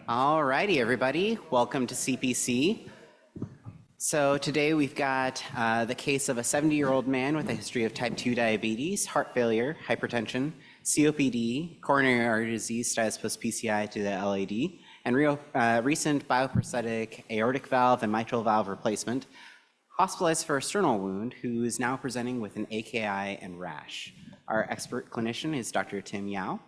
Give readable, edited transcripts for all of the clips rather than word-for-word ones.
All righty, everybody. Welcome to CPC. So today we've got the case of a 70-year-old man with a history of type 2 diabetes, heart failure, hypertension, COPD, coronary artery disease, status post PCI to the LAD, and recent bioprosthetic aortic valve and mitral valve replacement, hospitalized for a sternal wound, who is now presenting with an AKI and rash. Our expert clinician is Dr. Tim Yao,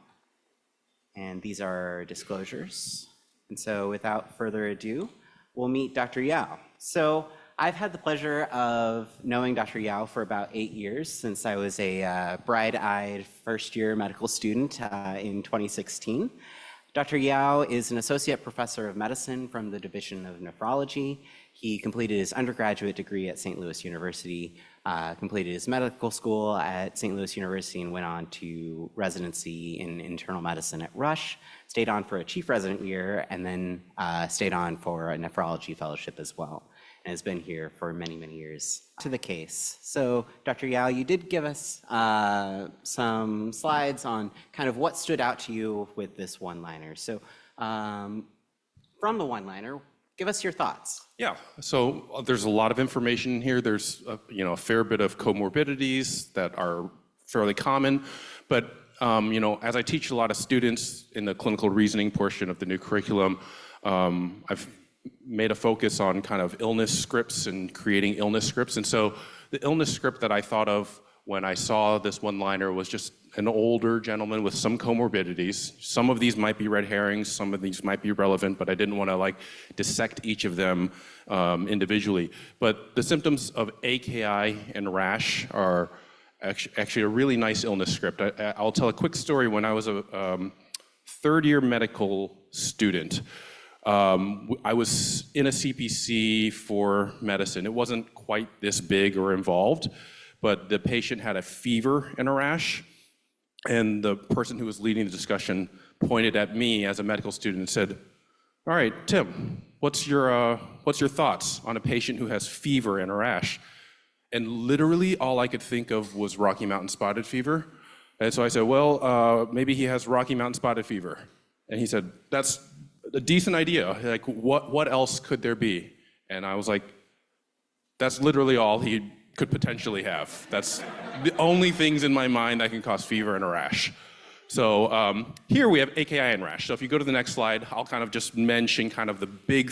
and these are disclosures. And so without further ado, we'll meet Dr. Yao. So I've had the pleasure of knowing Dr. Yao for about 8 years, since I was a bright-eyed first-year medical student in 2016. Dr. Yao is an associate professor of medicine from the Division of Nephrology. He completed his undergraduate degree at St. Louis University, completed his medical school at St. Louis University, and went on to residency in internal medicine at Rush, stayed on for a chief resident year, and then stayed on for a nephrology fellowship as well, and has been here for many, many years. To the case. So, Dr. Yao, you did give us some slides on kind of what stood out to you with this one-liner. So, from the one-liner, give us your thoughts. Yeah, so there's a lot of information here. There's a fair bit of comorbidities that are fairly common, but as I teach a lot of students in the clinical reasoning portion of the new curriculum, I've made a focus on kind of illness scripts and creating illness scripts. And so the illness script that I thought of when I saw this one-liner was just an older gentleman with some comorbidities. Some of these might be red herrings, some of these might be relevant, but I didn't want to dissect each of them individually. But the symptoms of AKI and rash are actually a really nice illness script. I'll tell a quick story. When I was a third-year medical student, I was in a CPC for medicine. It wasn't quite this big or involved, but the patient had a fever and a rash, and the person who was leading the discussion pointed at me as a medical student and said, "All right, Tim, what's your thoughts on a patient who has fever and a rash?" And literally all I could think of was Rocky Mountain spotted fever. And so I said, "Well, maybe he has Rocky Mountain spotted fever." And he said, "That's a decent idea. Like, what else could there be?" And I was like, "That's literally all he could potentially have. That's the only things in my mind that can cause fever and a rash." So here we have AKI and rash. So if you go to the next slide, I'll kind of just mention kind of the big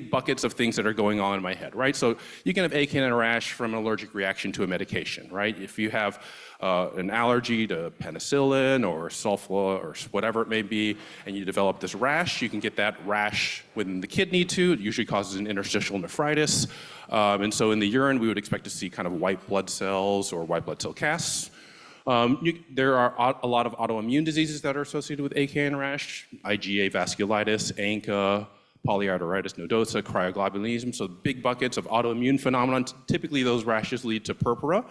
buckets of things that are going on in my head, right? So you can have AKI and a rash from an allergic reaction to a medication, right? If you have an allergy to penicillin or sulfa or whatever it may be, and you develop this rash, you can get that rash within the kidney too. It usually causes an interstitial nephritis. And so in the urine, we would expect to see kind of white blood cells or white blood cell casts. There are a lot of autoimmune diseases that are associated with AKI and rash: IgA vasculitis, ANCA, polyarteritis nodosa, cryoglobulinism. So big buckets of autoimmune phenomenon. Typically, those rashes lead to purpura.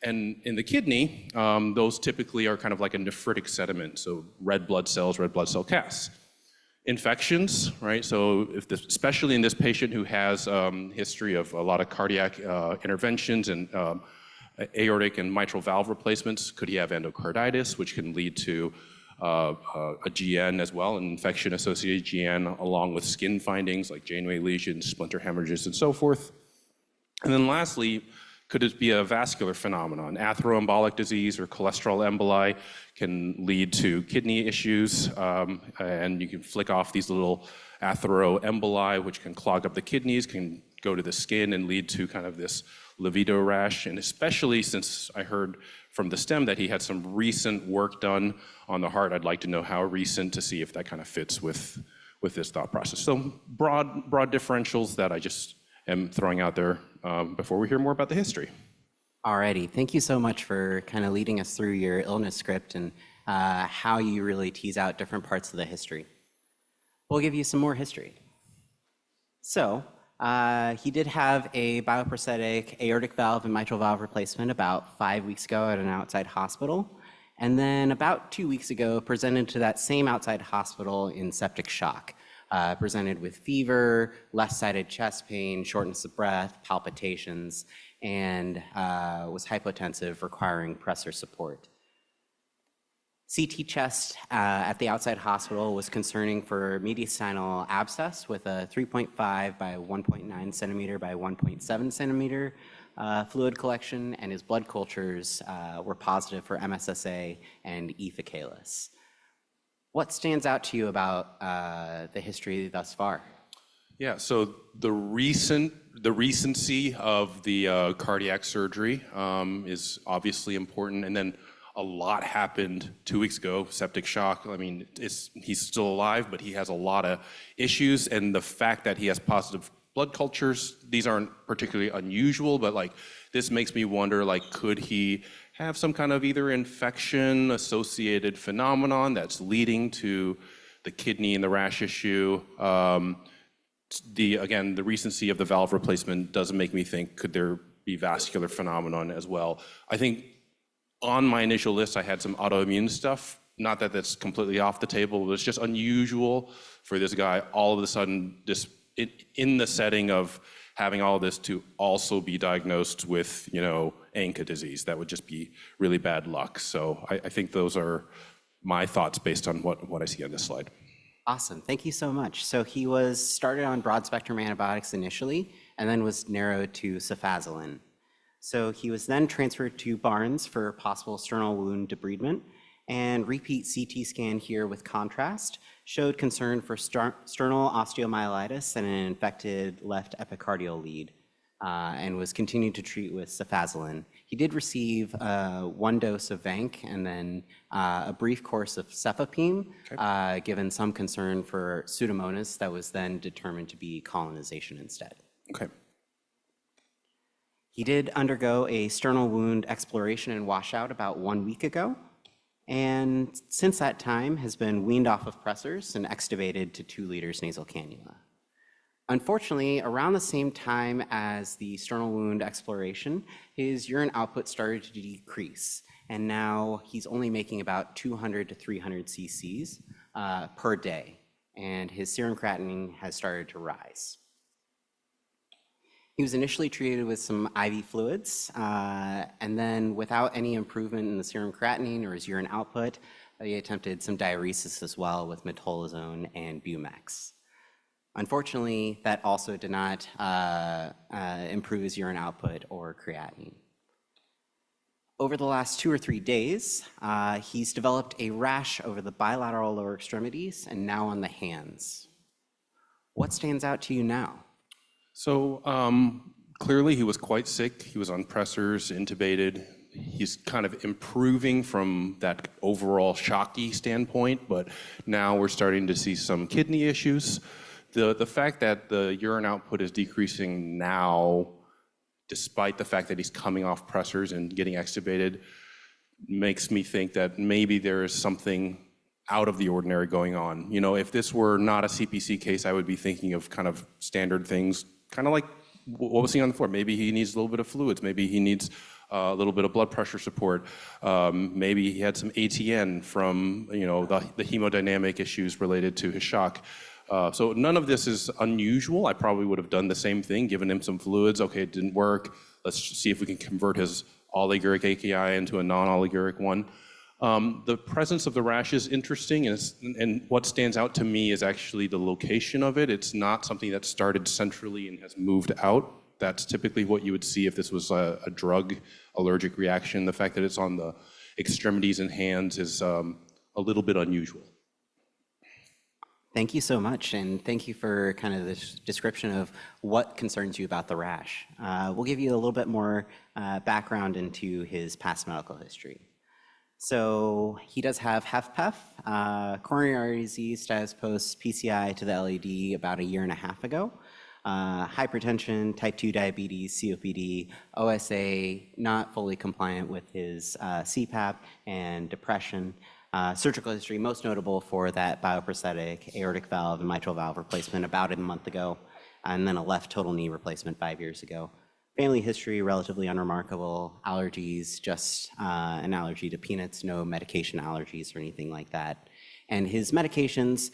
And in the kidney, those typically are kind of like a nephritic sediment, so red blood cells, red blood cell casts. Infections, right? So especially in this patient who has history of a lot of cardiac interventions and aortic and mitral valve replacements, could he have endocarditis, which can lead to a GN as well, an infection-associated GN, along with skin findings like Janeway lesions, splinter hemorrhages, and so forth. And then lastly, could it be a vascular phenomenon? Atheroembolic disease or cholesterol emboli can lead to kidney issues, and you can flick off these little atheroemboli, which can clog up the kidneys, can go to the skin and lead to kind of this livedo rash. And especially since I heard from the STEM that he had some recent work done on the heart, I'd like to know how recent to see if that kind of fits with this thought process. So broad differentials that I just am throwing out there before we hear more about the history. Alrighty, thank you so much for kind of leading us through your illness script and how you really tease out different parts of the history. We'll give you some more history. So he did have a bioprosthetic aortic valve and mitral valve replacement about 5 weeks ago at an outside hospital. And then about 2 weeks ago, presented to that same outside hospital in septic shock. Presented with fever, left-sided chest pain, shortness of breath, palpitations, and was hypotensive, requiring pressor support. CT chest at the outside hospital was concerning for mediastinal abscess with a 3.5 by 1.9 centimeter by 1.7 centimeter fluid collection, and his blood cultures were positive for MSSA and E. faecalis. What stands out to you about the history thus far? Yeah, so the recency of the cardiac surgery is obviously important, and then a lot happened 2 weeks ago, septic shock. I mean, he's still alive, but he has a lot of issues, and the fact that he has positive blood cultures, these aren't particularly unusual, but like this makes me wonder, like, could he have some kind of either infection associated phenomenon that's leading to the kidney and the rash issue? Again, the recency of the valve replacement doesn't make me think, could there be vascular phenomenon as well? I think on my initial list, I had some autoimmune stuff. Not that that's completely off the table, but it's just unusual for this guy all of a sudden, in the setting of having all this, to also be diagnosed with, ANCA disease. That would just be really bad luck. So I think those are my thoughts based on what I see on this slide. Awesome, thank you so much. So he was started on broad spectrum antibiotics initially, and then was narrowed to cefazolin. So he was then transferred to Barnes for possible sternal wound debridement, and repeat CT scan here with contrast showed concern for sternal osteomyelitis and an infected left epicardial lead, and was continued to treat with cefazolin. He did receive 1 dose of Vanc and then a brief course of cefepime, given some concern for Pseudomonas that was then determined to be colonization instead. Okay. He did undergo a sternal wound exploration and washout about 1 week ago, and since that time has been weaned off of pressors and extubated to 2 liters nasal cannula. Unfortunately, around the same time as the sternal wound exploration, his urine output started to decrease, and now he's only making about 200 to 300 cc's per day, and his serum creatinine has started to rise. He was initially treated with some IV fluids, and then without any improvement in the serum creatinine or his urine output, he attempted some diuresis as well with metolazone and Bumex. Unfortunately, that also did not improve his urine output or creatinine. Over the last 2 or 3 days, he's developed a rash over the bilateral lower extremities and now on the hands. What stands out to you now? So clearly he was quite sick. He was on pressors, intubated. He's kind of improving from that overall shocky standpoint, but now we're starting to see some kidney issues. The fact that the urine output is decreasing now, despite the fact that he's coming off pressors and getting extubated, makes me think that maybe there is something out of the ordinary going on. If this were not a CPC case, I would be thinking of kind of standard things, kind of like what was seen on the floor. Maybe he needs a little bit of fluids. Maybe he needs a little bit of blood pressure support. Maybe he had some HTN from the hemodynamic issues related to his shock. So none of this is unusual. I probably would have done the same thing, given him some fluids. Okay, it didn't work. Let's see if we can convert his oliguric AKI into a non-oliguric one. The presence of the rash is interesting, and what stands out to me is actually the location of it. It's not something that started centrally and has moved out. That's typically what you would see if this was a drug allergic reaction. The fact that it's on the extremities and hands is a little bit unusual. Thank you so much, and thank you for kind of this description of what concerns you about the rash. We'll give you a little bit more background into his past medical history. So he does have HFpEF, coronary artery disease status post PCI to the LAD about 1.5 years ago, hypertension, type 2 diabetes, COPD, OSA, not fully compliant with his CPAP, and depression. Surgical history, most notable for that bioprosthetic aortic valve and mitral valve replacement about a month ago, and then a left total knee replacement 5 years ago. Family history, relatively unremarkable. Allergies, just an allergy to peanuts, no medication allergies or anything like that. And his medications,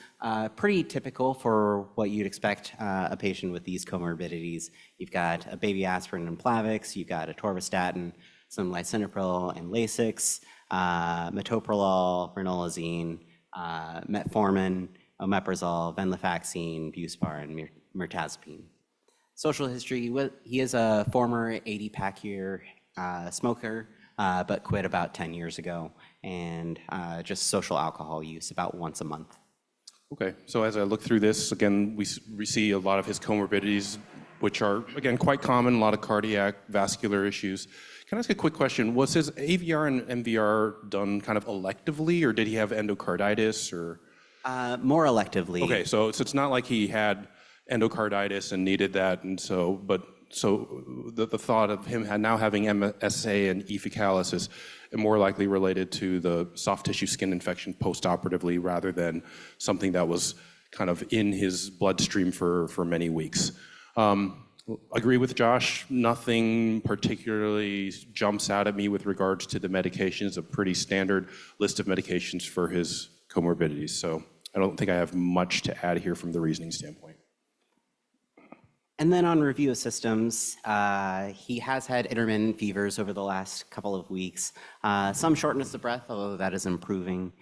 pretty typical for what you'd expect a patient with these comorbidities. You've got a baby aspirin and Plavix, you've got atorvastatin, some lisinopril and Lasix, metoprolol, ranolazine, metformin, omeprazole, venlafaxine, Buspar, and mirtazapine. Social history, he is a former 80-pack-year smoker, but quit about 10 years ago, and just social alcohol use about once a month. Okay, so as I look through this, again, we see a lot of his comorbidities, which are, again, quite common, a lot of cardiac, vascular issues. Can I ask a quick question? Was his AVR and MVR done kind of electively, or did he have endocarditis, or? More electively. Okay, so it's not like he had endocarditis and needed that, and so the thought of him now having MSA and E. fecalis is more likely related to the soft tissue skin infection postoperatively rather than something that was kind of in his bloodstream for many weeks. Agree with Josh, nothing particularly jumps out at me with regards to the medications, a pretty standard list of medications for his comorbidities. So I don't think I have much to add here from the reasoning standpoint. And then on review of systems, he has had intermittent fevers over the last couple of weeks. Some shortness of breath, although that is improving.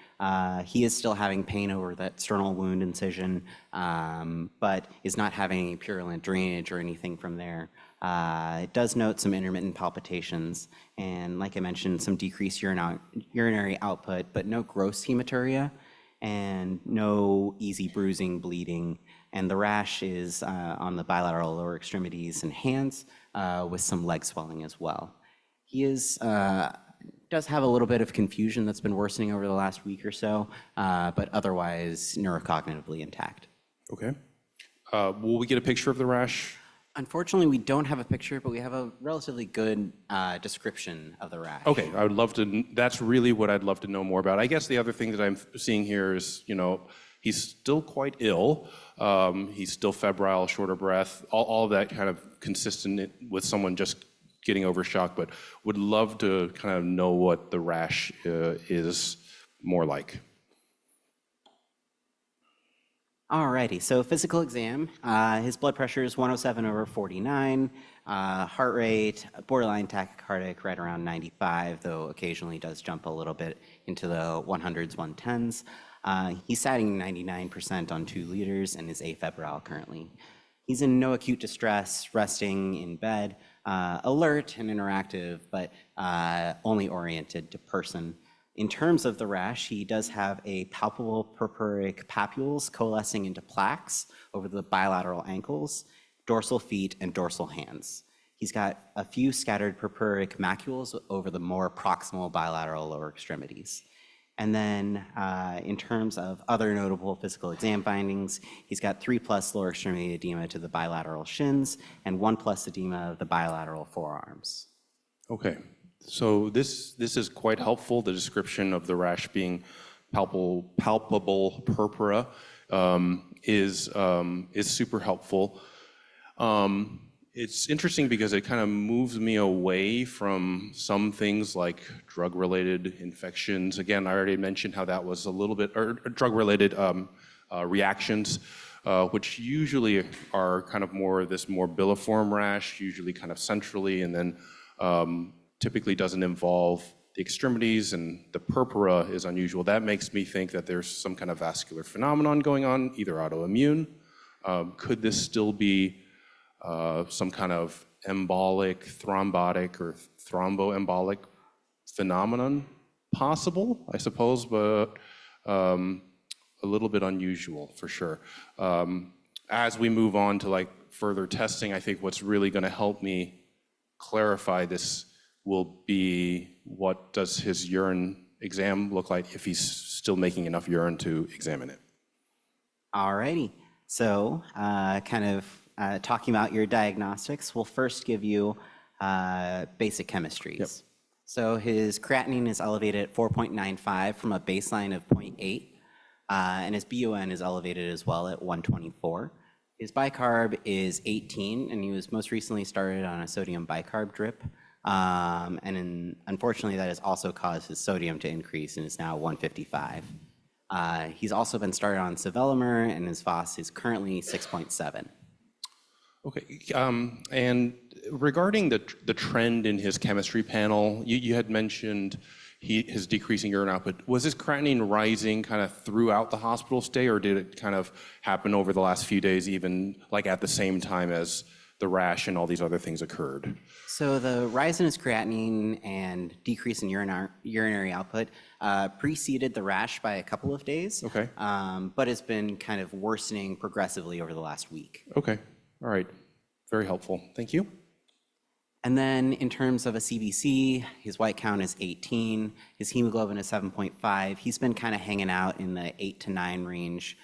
He is still having pain over that sternal wound incision, but is not having any purulent drainage or anything from there. It does note some intermittent palpitations, and like I mentioned, some decreased urinary output, but no gross hematuria, and no easy bruising, bleeding. And the rash is on the bilateral lower extremities and hands with some leg swelling as well. He does have a little bit of confusion that's been worsening over the last week or so, but otherwise neurocognitively intact. Okay. Will we get a picture of the rash? Unfortunately, we don't have a picture, but we have a relatively good description of the rash. Okay, I would love to, that's really what I'd love to know more about. I guess the other thing that I'm seeing here is, he's still quite ill. He's still febrile, short of breath, all of that kind of consistent with someone just getting over shock, but would love to kind of know what the rash is more like. Alrighty, so physical exam. His blood pressure is 107/49, heart rate, borderline tachycardic, right around 95, though occasionally does jump a little bit into the 100s, 110s. He's satting 99% on 2 liters and is afebrile currently. He's in no acute distress, resting in bed, alert and interactive, but only oriented to person. In terms of the rash, he does have a palpable purpuric papules coalescing into plaques over the bilateral ankles, dorsal feet, and dorsal hands. He's got a few scattered purpuric macules over the more proximal bilateral lower extremities. And then in terms of other notable physical exam findings, he's got 3+ lower extremity edema to the bilateral shins and 1+ edema of the bilateral forearms. Okay, so this is quite helpful. The description of the rash being palpable purpura is super helpful. It's interesting because it kind of moves me away from some things like drug-related infections. Again, I already mentioned how that was a little bit, or drug-related reactions, which usually are kind of more morbilliform rash, usually kind of centrally, and then typically doesn't involve the extremities, and the purpura is unusual. That makes me think that there's some kind of vascular phenomenon going on, either autoimmune. Could this still be some kind of embolic, thrombotic, or thromboembolic phenomenon? Possible, I suppose, but a little bit unusual for sure. As we move on to further testing, I think what's really going to help me clarify this will be, what does his urine exam look like if he's still making enough urine to examine it? Alrighty, so talking about your diagnostics, we'll first give you basic chemistries. Yep. So his creatinine is elevated at 4.95 from a baseline of 0.8, and his BUN is elevated as well at 124. His bicarb is 18, and he was most recently started on a sodium bicarb drip. Unfortunately, that has also caused his sodium to increase and is now 155. He's also been started on sevelamer, and his VOS is currently 6.7. Okay, and regarding the trend in his chemistry panel, you had mentioned his decreasing urine output. Was his creatinine rising kind of throughout the hospital stay, or did it kind of happen over the last few days, even like at the same time as the rash and all these other things occurred? So the rise in his creatinine and decrease in urinary output preceded the rash by a couple of days, Okay. But has been kind of worsening progressively over the last week. Okay. All right. Very helpful. Thank you. And then in terms of a CBC, his white count is 18, his hemoglobin is 7.5. He's been kind of hanging out in the 8 to 9 range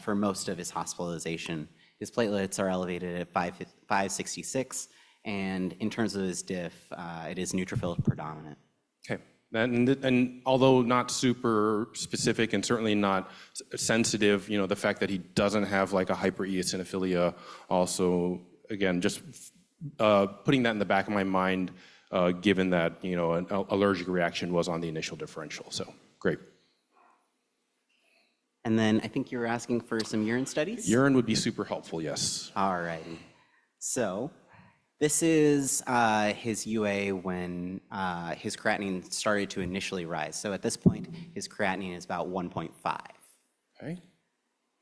for most of his hospitalization. His platelets are elevated at 566, and in terms of his diff, it is neutrophil predominant. Okay. And although not super specific and certainly not sensitive, the fact that he doesn't have like a hypereosinophilia also, again, just putting that in the back of my mind, given that, an allergic reaction was on the initial differential. So great. And then I think you were asking for some urine studies? Urine would be super helpful, yes. All righty. So this is his UA when his creatinine started to initially rise. So at this point, his creatinine is about 1.5. Okay.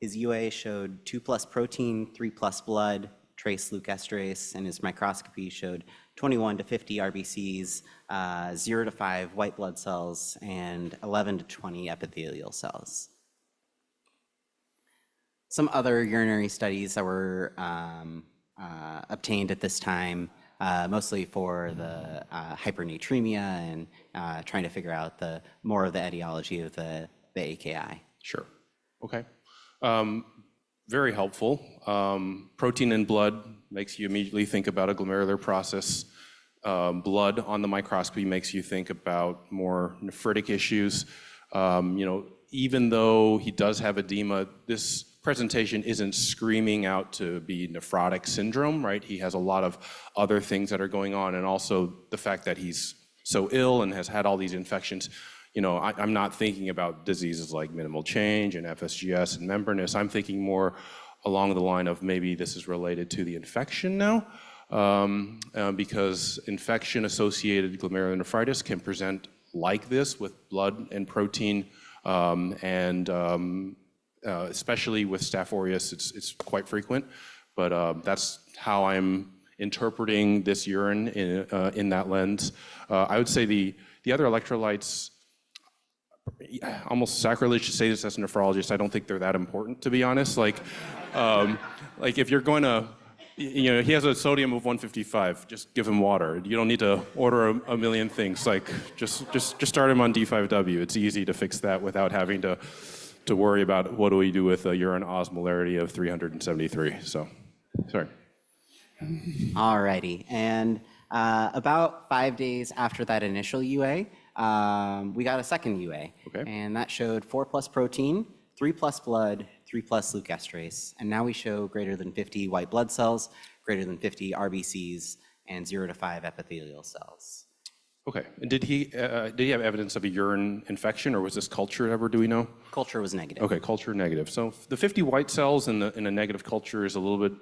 His UA showed 2+ protein, 3+ blood, trace leukesterase, and his microscopy showed 21 to 50 RBCs, 0 to 5 white blood cells, and 11 to 20 epithelial cells. Some other urinary studies that were obtained at this time, mostly for the hypernatremia and trying to figure out more of the etiology of the AKI. Sure. Okay. Very helpful. Protein in blood makes you immediately think about a glomerular process. Blood on the microscopy makes you think about more nephritic issues. Even though he does have edema, this presentation isn't screaming out to be nephrotic syndrome, right? He has a lot of other things that are going on, and also the fact that he's so ill and has had all these infections. I'm not thinking about diseases like minimal change and FSGS and membranous. I'm thinking more along the line of maybe this is related to the infection now, because infection-associated glomerulonephritis can present like this with blood and protein, and especially with Staph aureus, it's quite frequent. But that's how I'm interpreting this urine in that lens. I would say the other electrolytes, almost sacrilege to say this as a nephrologist, I don't think they're that important, to be honest. Like if you're going to, he has a sodium of 155, just give him water. You don't need to order a million things. Like just start him on D5W. It's easy to fix that without having to worry about what do we do with a urine osmolarity of 373. So, sorry. All righty. And about 5 days after that initial UA, we got a second UA. Okay. And that showed 4+ protein, 3+ blood, 3+ leukesterase. And now we show greater than 50 white blood cells, greater than 50 RBCs, and 0 to 5 epithelial cells. Okay. And did he have evidence of a urine infection, or was this culture ever, do we know? Culture was negative. Okay, culture negative. So the 50 white cells in a negative culture is a little bit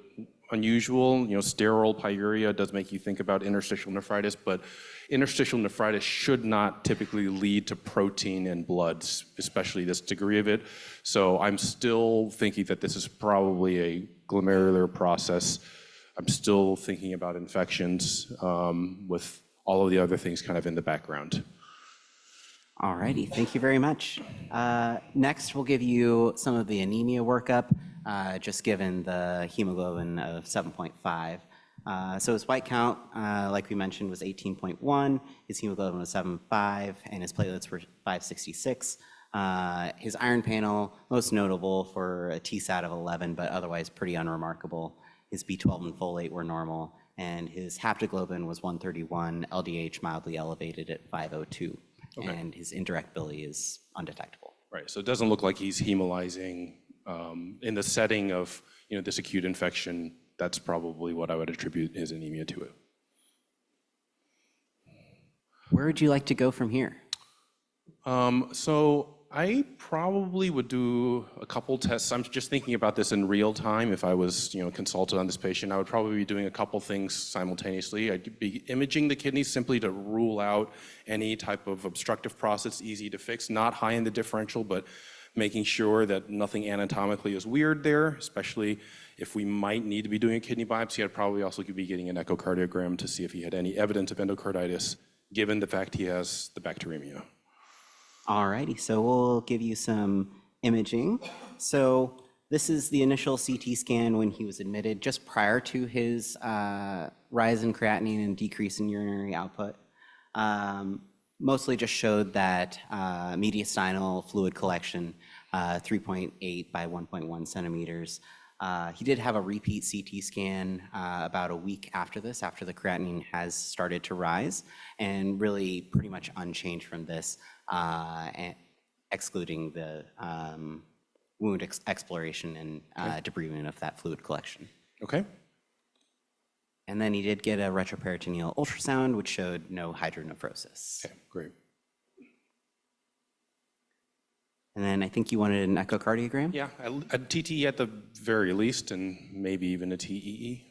unusual. Sterile pyuria does make you think about interstitial nephritis, but interstitial nephritis should not typically lead to protein in blood, especially this degree of it. So I'm still thinking that this is probably a glomerular process. I'm still thinking about infections with all of the other things kind of in the background. All righty, thank you very much. Next, we'll give you some of the anemia workup, just given the hemoglobin of 7.5. So his white count, like we mentioned, was 18.1. His hemoglobin was 7.5, and his platelets were 566. His iron panel, most notable for a TSAT of 11, but otherwise pretty unremarkable. His B12 and folate were normal, and his haptoglobin was 131, LDH mildly elevated at 502. Okay. And his indirect bili is undetectable. Right, so it doesn't look like he's hemolyzing in the setting of this acute infection. That's probably what I would attribute his anemia to it. Where would you like to go from here? So I probably would do a couple tests. I'm just thinking about this in real time. If I was, consulted on this patient, I would probably be doing a couple things simultaneously. I'd be imaging the kidneys simply to rule out any type of obstructive process, easy to fix, not high in the differential, but making sure that nothing anatomically is weird there, especially if we might need to be doing a kidney biopsy. I'd probably also be getting an echocardiogram to see if he had any evidence of endocarditis, given the fact he has the bacteremia. All righty, so we'll give you some imaging. So this is the initial CT scan when he was admitted, just prior to his rise in creatinine and decrease in urinary output. Mostly just showed that mediastinal fluid collection, 3.8 by 1.1 centimeters. He did have a repeat CT scan about a week after this, after the creatinine has started to rise, and really pretty much unchanged from this, excluding the wound exploration and debridement of that fluid collection. Okay. And then he did get a retroperitoneal ultrasound, which showed no hydronephrosis. Okay, great. And then I think you wanted an echocardiogram? Yeah, a TTE at the very least, and maybe even a TEE.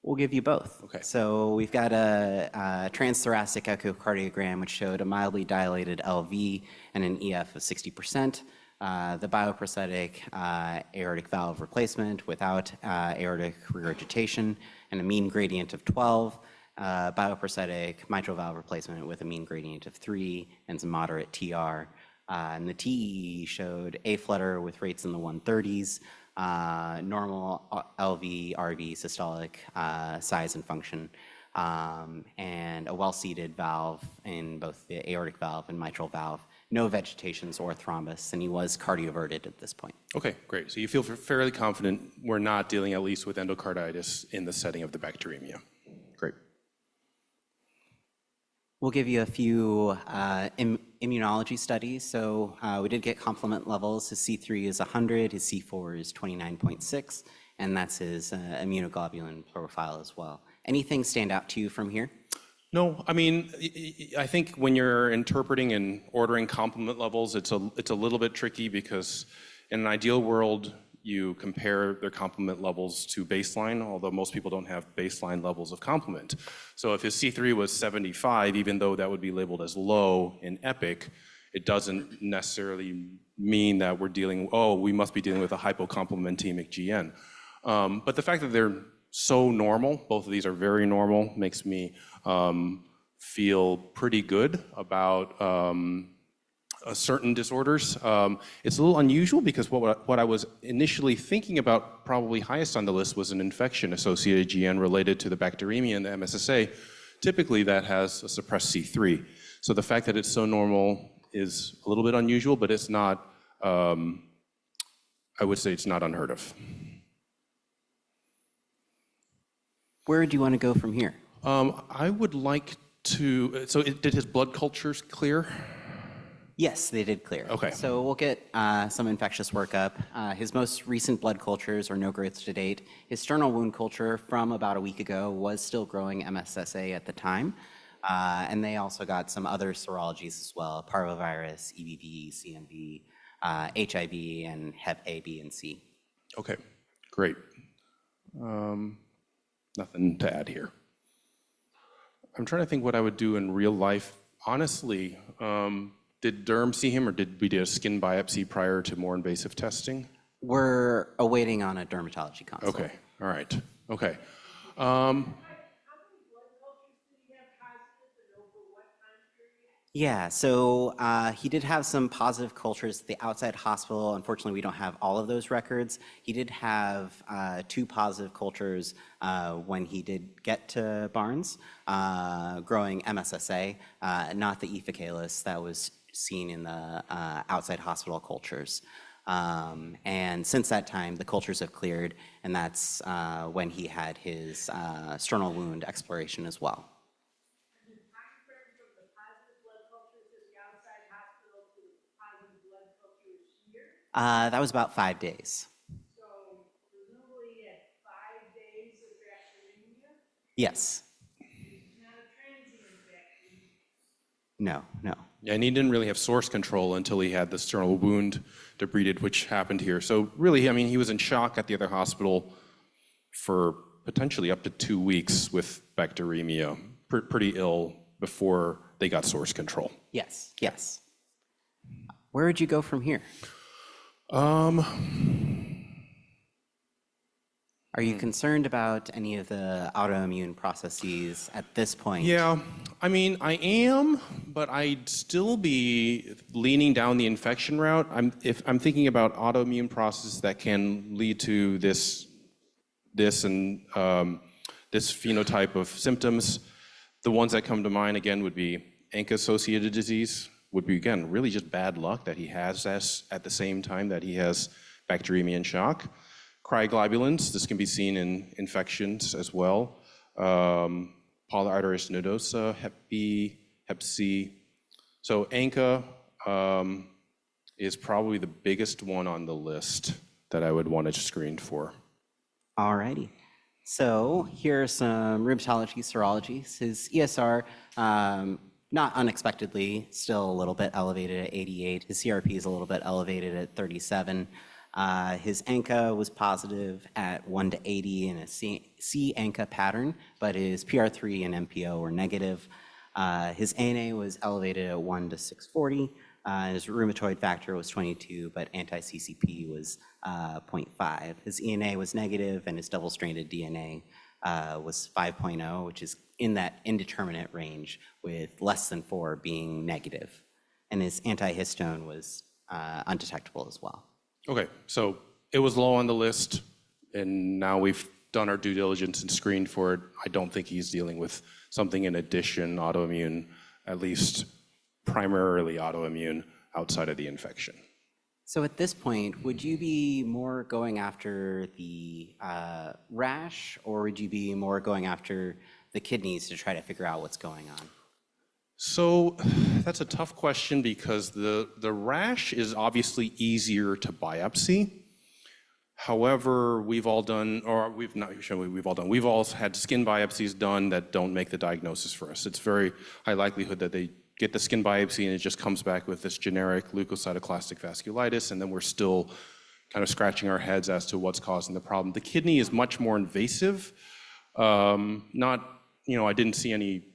We'll give you both. Okay. So we've got a transthoracic echocardiogram, which showed a mildly dilated LV and an EF of 60%. The bioprosthetic aortic valve replacement without aortic regurgitation and a mean gradient of 12. Bioprosthetic mitral valve replacement with a mean gradient of 3 and some moderate TR. And the TE showed A flutter with rates in the 130s, normal LV, RV, systolic size and function, and a well-seated valve in both the aortic valve and mitral valve. No vegetations or thrombus, and he was cardioverted at this point. Okay, great. So you feel fairly confident we're not dealing at least with endocarditis in the setting of the bacteremia. Great. We'll give you a few immunology studies. So we did get complement levels. His C3 is 100, his C4 is 29.6, and that's his immunoglobulin profile as well. Anything stand out to you from here? No, I mean, I think when you're interpreting and ordering complement levels, it's a little bit tricky because in an ideal world, you compare their complement levels to baseline, although most people don't have baseline levels of complement. So if his C3 was 75, even though that would be labeled as low in EPIC, it doesn't necessarily mean that we must be dealing with a hypocomplementemic GN. But the fact that they're so normal, both of these are very normal, makes me feel pretty good about certain disorders. It's a little unusual because what I was initially thinking about, probably highest on the list, was an infection-associated GN related to the bacteremia and the MSSA. Typically, that has a suppressed C3. So the fact that it's so normal is a little bit unusual, but it's not, I would say it's not unheard of. Where do you want to go from here? I would like to, did his blood cultures clear? Yes, they did clear. Okay. So we'll get some infectious workup. His most recent blood cultures are no growth to date. His sternal wound culture from about a week ago was still growing MSSA at the time. And they also got some other serologies as well, parvovirus, EBV, CMV, HIV, and Hep A, B, and C. Okay, great. Nothing to add here. I'm trying to think what I would do in real life. Honestly, did derm see him, or did we do a skin biopsy prior to more invasive testing? We're awaiting on a dermatology consult. Okay, all right, okay. Yeah, so he did have some positive cultures at the outside hospital. Unfortunately, we don't have all of those records. He did have 2 positive cultures when he did get to Barnes, growing MSSA, not the ephecalus that was seen in the outside hospital cultures. And since that time, the cultures have cleared, and that's when he had his sternal wound exploration as well. That was about 5 days. So presumably at 5 days of bacteremia? Yes. It's not a transient bacteremia. No, no. And he didn't really have source control until he had the sternal wound debrided, which happened here. So really, I mean, he was in shock at the other hospital for potentially up to 2 weeks with bacteremia, pretty ill before they got source control. Yes, yes. Where would you go from here? Are you concerned about any of the autoimmune processes at this point? Yeah, I mean, I am, but I'd still be leaning down the infection route. If I'm thinking about autoimmune processes that can lead to this phenotype of symptoms, the ones that come to mind again would be ANCA-associated disease, would be again really just bad luck that he has this at the same time that he has bacteremia and shock. Cryoglobulins, this can be seen in infections as well. Polyarteritis nodosa, Hep B, Hep C. So ANCA is probably the biggest one on the list that I would want to screen for. All righty. So here are some rheumatology serologies. His ESR, not unexpectedly, still a little bit elevated at 88. His CRP is a little bit elevated at 37. His ANCA was positive at 1 to 80 in a C ANCA pattern, but his PR3 and MPO were negative. His ANA was elevated at 1 to 640. His rheumatoid factor was 22, but anti-CCP was 0.5. His ENA was negative, and his double-stranded DNA was 5.0, which is in that indeterminate range, with less than 4 being negative. And his antihistone was undetectable as well. Okay, so it was low on the list, and now we've done our due diligence and screened for it. I don't think he's dealing with something in addition, autoimmune, at least primarily autoimmune outside of the infection. So at this point, would you be more going after the rash, or would you be more going after the kidneys to try to figure out what's going on? So that's a tough question because the rash is obviously easier to biopsy. However, we've all had skin biopsies done that don't make the diagnosis for us. It's very high likelihood that they get the skin biopsy and it just comes back with this generic leukocytoclastic vasculitis, and then we're still kind of scratching our heads as to what's causing the problem. The kidney is much more invasive. I didn't see any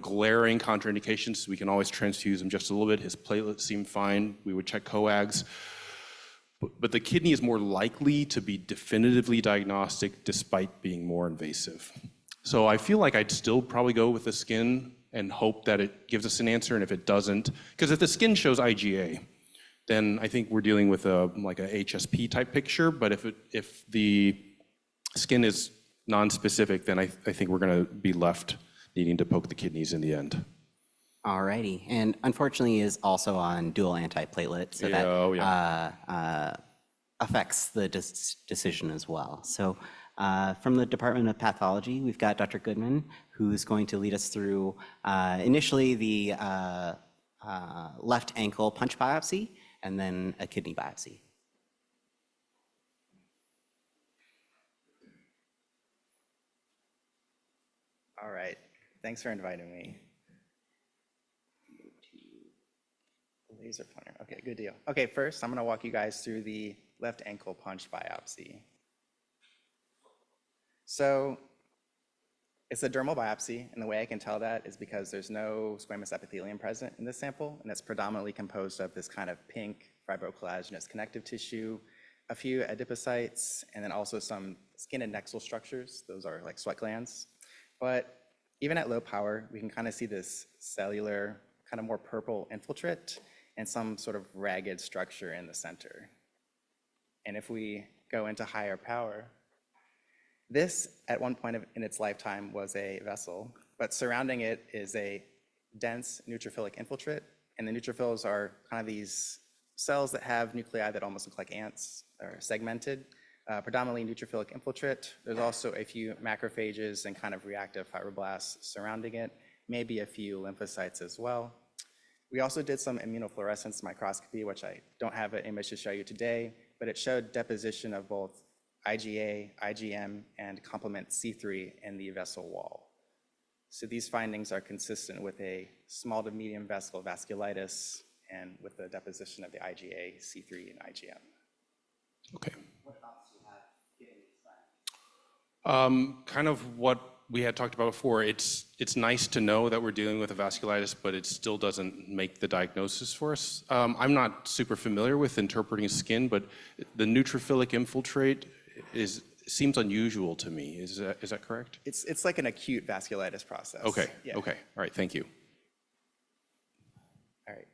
glaring contraindications. We can always transfuse him just a little bit. His platelets seem fine. We would check coags. But the kidney is more likely to be definitively diagnostic despite being more invasive. So I feel like I'd still probably go with the skin and hope that it gives us an answer. And if it doesn't, because if the skin shows IgA, then I think we're dealing with a HSP type picture. But if the skin is non-specific, then I think we're going to be left needing to poke the kidneys in the end. All righty. And unfortunately, he is also on dual antiplatelet, so that affects the decision as well. So from the Department of Pathology, we've got Dr. Goodman, who's going to lead us through initially the left ankle punch biopsy and then a kidney biopsy. All right. Thanks for inviting me. Laser pointer. Okay, good deal. Okay, first I'm going to walk you guys through the left ankle punch biopsy. So it's a dermal biopsy, and the way I can tell that is because there's no squamous epithelium present in this sample, and it's predominantly composed of this kind of pink fibrocollagenous connective tissue, a few adipocytes, and then also some skin and nexal structures. Those are like sweat glands. But even at low power, we can kind of see this cellular, kind of more purple infiltrate and some sort of ragged structure in the center. And if we go into higher power, this at one point in its lifetime was a vessel, but surrounding it is a dense neutrophilic infiltrate. And the neutrophils are kind of these cells that have nuclei that almost look like ants, or segmented. Predominantly neutrophilic infiltrate. There's also a few macrophages and kind of reactive fibroblasts surrounding it, maybe a few lymphocytes as well. We also did some immunofluorescence microscopy, which I don't have an image to show you today, but it showed deposition of both IgA, IgM, and complement C3 in the vessel wall. So these findings are consistent with a small to medium vesicle vasculitis and with the deposition of the IgA, C3, and IgM. Okay. What thoughts do you have getting these findings? Kind of what we had talked about before. It's nice to know that we're dealing with a vasculitis, but it still doesn't make the diagnosis for us. I'm not super familiar with interpreting skin, but the neutrophilic infiltrate seems unusual to me. Is that correct? It's like an acute vasculitis process. Okay. Yeah. Okay. All right. Thank you. All right.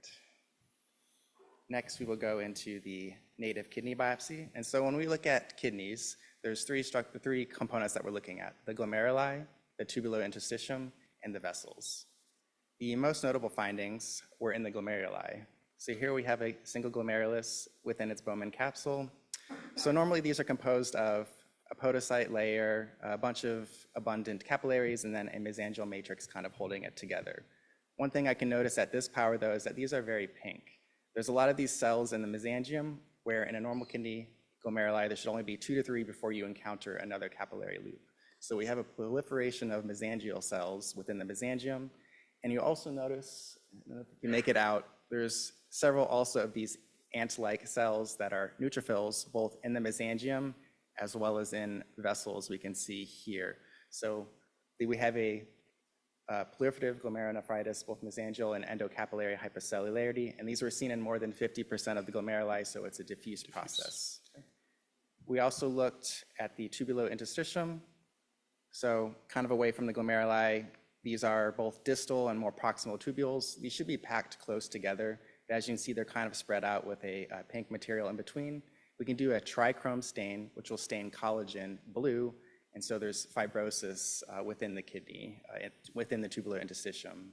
Next, we will go into the native kidney biopsy. And so when we look at kidneys, there's three components that we're looking at: the glomeruli, the tubulointerstitium, and the vessels. The most notable findings were in the glomeruli. So here we have a single glomerulus within its Bowman capsule. So normally these are composed of a podocyte layer, a bunch of abundant capillaries, and then a mesangial matrix kind of holding it together. One thing I can notice at this power, though, is that these are very pink. There's a lot of these cells in the mesangium, where in a normal kidney glomeruli, there should only be 2 to 3 before you encounter another capillary loop. So we have a proliferation of mesangial cells within the mesangium. And you also notice, if you make it out, there's several also of these ant-like cells that are neutrophils, both in the mesangium as well as in vessels we can see here. So we have a proliferative glomerulonephritis, both mesangial and endocapillary hypercellularity, and these were seen in more than 50% of the glomeruli, so it's a diffuse process. We also looked at the tubulointerstitium, so kind of away from the glomeruli. These are both distal and more proximal tubules. These should be packed close together. But as you can see, they're kind of spread out with a pink material in between. We can do a trichrome stain, which will stain collagen blue, and so there's fibrosis within the kidney, within the tubulointerstitium.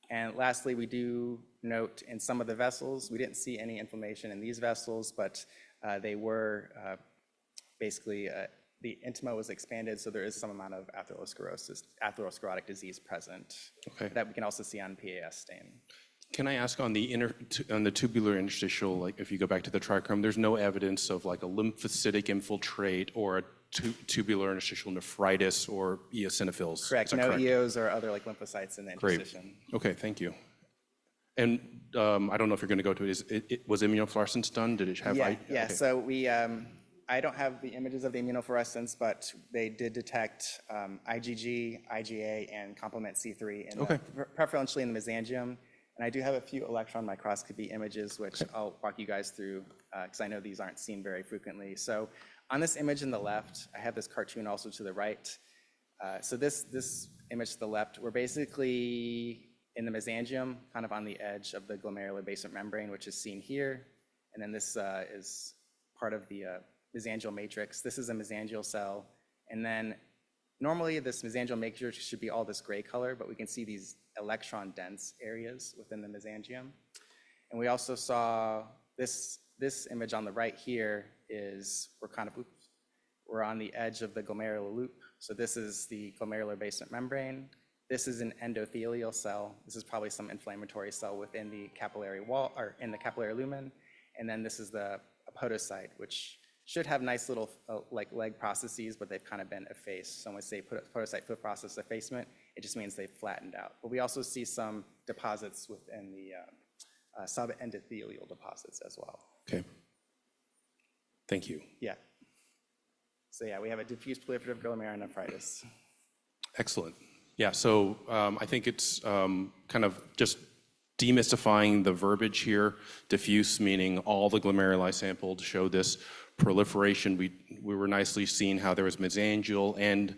And lastly, we do note in some of the vessels, we didn't see any inflammation in these vessels, but they were basically, the intima was expanded, so there is some amount of atherosclerotic disease present that we can also see on PAS stain. Can I ask on the tubular interstitial, like if you go back to the trichrome, there's no evidence of like a lymphocytic infiltrate or a tubular interstitial nephritis or eosinophils? Correct. No EOs or other like lymphocytes in the interstitium. Okay, thank you. And I don't know if you're going to go to it. Was immunofluorescence done? Did it have? Yeah. Okay. So we, I don't have the images of the immunofluorescence, but they did detect IgG, IgA, and complement C3, in preferentially in the mesangium. And I do have a few electron microscopy images, which I'll walk you guys through, because I know these aren't seen very frequently. So on this image in the left, I have this cartoon also to the right. So this image to the left, we're basically in the mesangium, kind of on the edge of the glomerular basement membrane, which is seen here. And then this is part of the mesangial matrix. This is a mesangial cell. And then normally this mesangial matrix should be all this gray color, but we can see these electron dense areas within the mesangium. And we also saw this image on the right here is we're on the edge of the glomerular loop. So this is the glomerular basement membrane. This is an endothelial cell. This is probably some inflammatory cell within the capillary wall or in the capillary lumen. And then this is the podocyte, which should have nice little like leg processes, but they've kind of been effaced. So when we say podocyte foot process effacement, it just means they've flattened out. But we also see some deposits within the subendothelial deposits as well. Okay. Thank you. Yeah. So yeah, we have a diffuse proliferative glomerulonephritis. Excellent. Yeah, so I think it's kind of just demystifying the verbiage here. Diffuse meaning all the glomeruli sampled show this proliferation. We were nicely seeing how there was mesangial and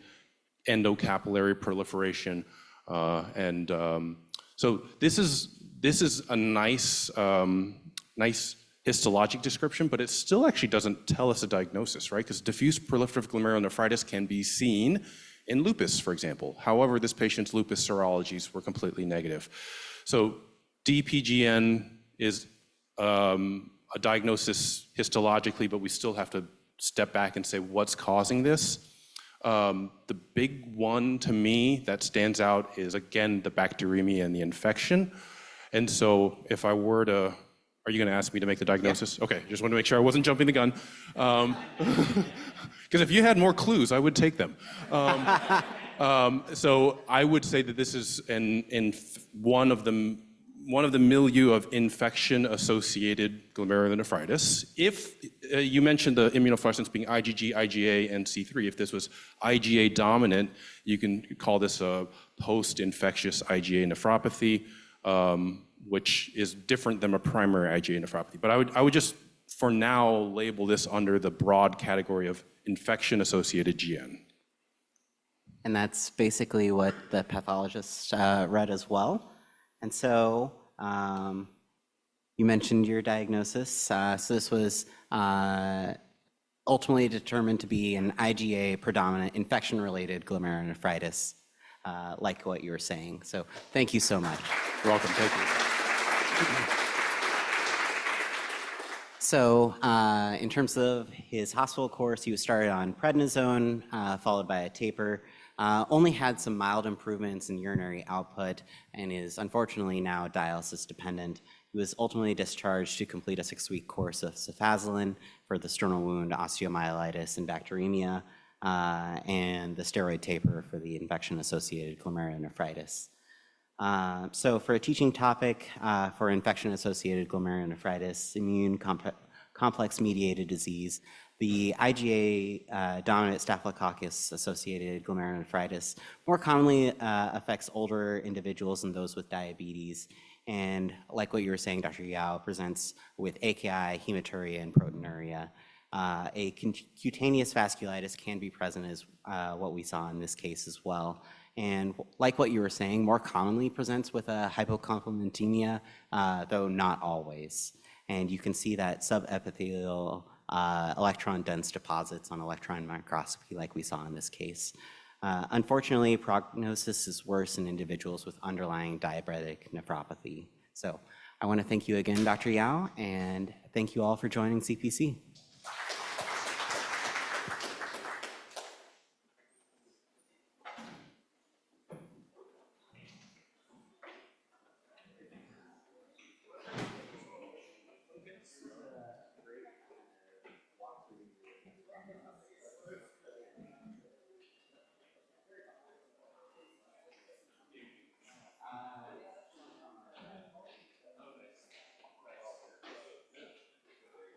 endocapillary proliferation. So this is a nice histologic description, but it still actually doesn't tell us a diagnosis, right? Because diffuse proliferative glomerulonephritis can be seen in lupus, for example. However, this patient's lupus serologies were completely negative. So DPGN is a diagnosis histologically, but we still have to step back and say what's causing this. The big one to me that stands out is, again, the bacteremia and the infection. And so if I were to Are you going to ask me to make the diagnosis? Yeah. Okay, just want to make sure I wasn't jumping the gun. Because if you had more clues, I would take them. So I would say that this is one of the milieu of infection-associated glomerulonephritis. If you mentioned the immunofluorescence being IgG, IgA, and C3, if this was IgA dominant, you can call this a post-infectious IgA nephropathy, which is different than a primary IgA nephropathy. But I would just, for now, label this under the broad category of infection-associated GN. And that's basically what the pathologist read as well. And so you mentioned your diagnosis. So this was ultimately determined to be an IgA predominant infection-related glomerulonephritis, like what you were saying. So thank you so much. You're welcome. Thank you. So in terms of his hospital course, he was started on prednisone, followed by a taper. Only had some mild improvements in urinary output and is unfortunately now dialysis dependent. He was ultimately discharged to complete a 6-week course of cefazolin for the sternal wound, osteomyelitis, and bacteremia, and the steroid taper for the infection-associated glomerulonephritis. So for a teaching topic for infection-associated glomerulonephritis, immune complex-mediated disease, the IgA dominant staphylococcus-associated glomerulonephritis more commonly affects older individuals and those with diabetes. And like what you were saying, Dr. Yao, presents with AKI, hematuria, and proteinuria. A cutaneous vasculitis can be present as what we saw in this case as well. And like what you were saying, more commonly presents with a hypocomplementemia, though not always. And you can see that subepithelial electron-dense deposits on electron microscopy like we saw in this case. Unfortunately, prognosis is worse in individuals with underlying diabetic nephropathy. So I want to thank you again, Dr. Yao, and thank you all for joining CPC.